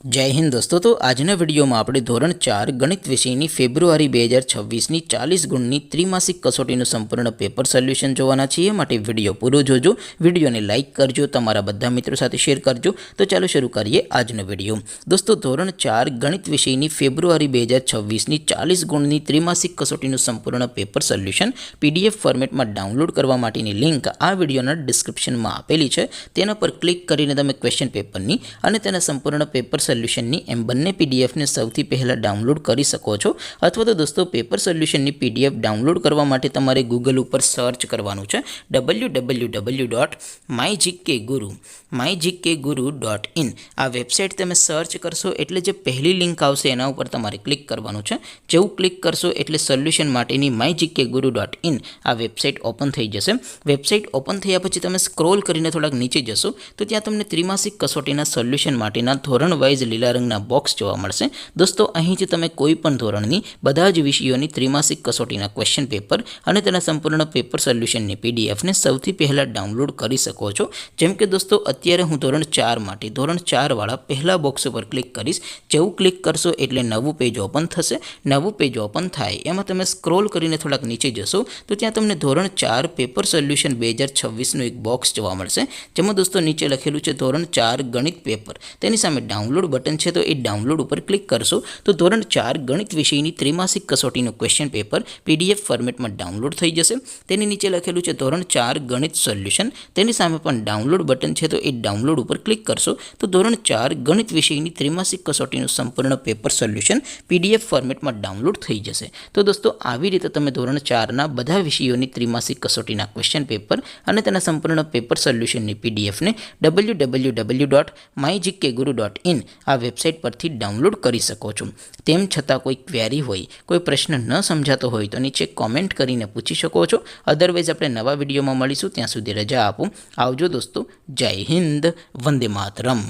जय हिंद दोस्तों। तो आजना विडियो में આપણે ધોરણ 4 ગણિત વિષયની ફેબ્રુઆરી 2026 ની 40 ગુણની ત્રિમાસિક કસોટીનું સંપૂર્ણ પેપર સોલ્યુશન જોવાના છીએ। માટે વિડિયો પૂરો જોજો, વિડિયોને લાઈક કરજો, તમારા બધા મિત્રો સાથે શેર કરજો। તો ચાલો શરૂ કરીએ આજનો વિડિયો। દોસ્તો ધોરણ 4 ગણિત વિષયની ફેબ્રુઆરી 2026 ની 40 ગુણની ત્રિમાસિક કસોટીનું સંપૂર્ણ પેપર સોલ્યુશન પીડીએફ ફોર્મેટમાં ડાઉનલોડ કરવા માટેની લિંક આ વિડિયોના ડિસ્ક્રિપ્શનમાં આપેલી છે। તેના પર ક્લિક કરીને તમે ક્વેશ્ચન પેપરની અને તેના સંપૂર્ણ પેપર સોલ્યુશનની એમ બંને પીડીએફને સૌથી પહેલાં ડાઉનલોડ કરી શકો છો। અથવા તો દોસ્તો પેપર સોલ્યુશનની પીડીએફ ડાઉનલોડ કરવા માટે તમારે ગૂગલ ઉપર સર્ચ કરવાનું છે www.mygkguru.in। આ વેબસાઇટ તમે સર્ચ કરશો એટલે જે પહેલી લિંક આવશે એના ઉપર તમારે ક્લિક કરવાનું છે। જેવું ક્લિક કરશો એટલે સોલ્યુશન માટેની mygkguru.in આ વેબસાઇટ ઓપન થઈ જશે। વેબસાઇટ ઓપન થયા પછી તમે સ્ક્રોલ કરીને થોડાક નીચે જશો તો ત્યાં તમને ત્રિમાસિક કસોટીના સોલ્યુશન માટેના ધોરણ વાઇઝ લીલા રંગના બોક્સ જોવા મળશે। દોસ્તો અહીંથી તમે કોઈ પણ ધોરણની બધા જ વિષયોની ત્રિમાસિક કસોટીના ક્વેશ્ચન પેપર અને તેના સંપૂર્ણ પેપર સોલ્યુશનની પીડીએફને સૌથી પહેલાં ડાઉનલોડ કરી શકો છો। જેમ કે દોસ્તો અત્યારે હું ધોરણ 4 માટે ધોરણ 4 વાળા પહેલા બોક્સ ઉપર ક્લિક કરીશ। જેવું ક્લિક કરશો એટલે નવું પેજ ઓપન થશે। નવું પેજ ઓપન થાય એમાં તમે સ્ક્રોલ કરીને થોડાક નીચે જશો તો ત્યાં તમને ધોરણ 4 પેપર સોલ્યુશન 2026નું એક બોક્સ જોવા મળશે। જેમાં દોસ્તો નીચે લખેલું છે ધોરણ 4 ગણિત પેપર, તેની સામે ડાઉનલોડ બટન છે તો એ ડાઉનલોડ ઉપર ક્લિક કરશો તો ધોરણ 4 ગણિત વિષયની ત્રિમાસિક કસોટીનું ક્વેશ્ચન પેપર પીડીએફ ફોર્મેટમાં ડાઉનલોડ થઈ જશે। તેની નીચે લખેલું છે ધોરણ 4 ગણિત સોલ્યુશન, તેની સામે પણ ડાઉનલોડ બટન છે તો એ ડાઉનલોડ ઉપર ક્લિક કરશો તો ધોરણ 4 ગણિત વિષયની ત્રિમાસિક કસોટીનું સંપૂર્ણ પેપર સોલ્યુશન પીડીએફ ફોર્મેટમાં ડાઉનલોડ થઈ જશે। તો દોસ્તો આવી રીતે તમે ધોરણ 4ના બધા વિષયોની ત્રિમાસિક કસોટીના ક્વેશ્ચન પેપર અને તેના સંપૂર્ણ પેપર સોલ્યુશનની પીડીએફને www.mygkguru.in આ વેબસાઇટ પરથી ડાઉનલોડ કરી શકો છો। તેમ છતાં કોઈ ક્વેરી હોય, કોઈ પ્રશ્ન ન સમજાતો હોય તો નીચે કોમેન્ટ કરીને પૂછી શકો છો। અધરવાઇઝ આપણે નવા વિડીયોમાં મળીશું, ત્યાં સુધી રજા આપો। આવજો દોસ્તો, જય હિન્દ, વંદે માતરમ।